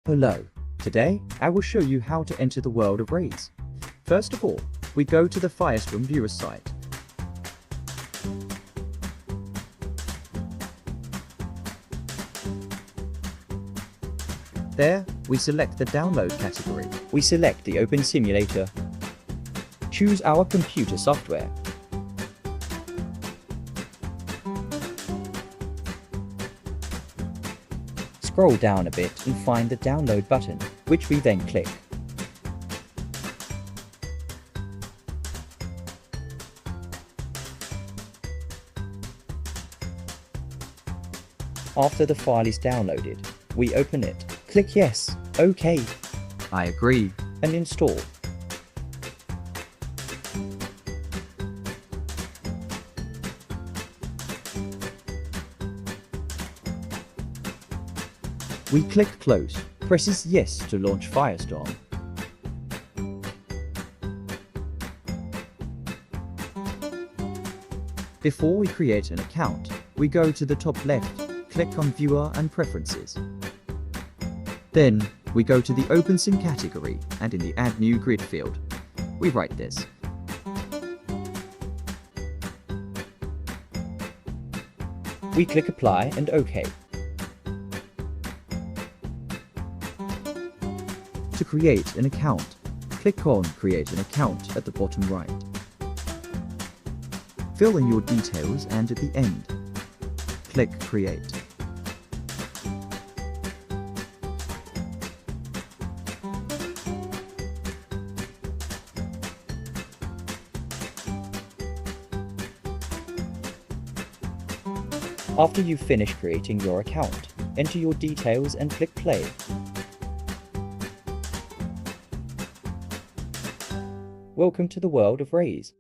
Hello. Today, I will show you how to enter the world of Raise. First of all, we go to the Firestorm Viewer site. There, we select the download category. We select the Open Simulator. Choose our computer software. Scroll down a bit and find the download button, which we then click. After the file is downloaded, we open it. Click Yes, OK, I agree, and install. We click Close, presses Yes to launch Firestorm. Before we create an account, we go to the top left, click on Viewer and Preferences. Then, we go to the OpenSim category and in the Add New Grid field, we write this. We click Apply and OK. To create an account, click on Create an Account at the bottom right. Fill in your details and at the end, click Create. After you've finished creating your account, enter your details and click Play. Welcome to the world of Raise.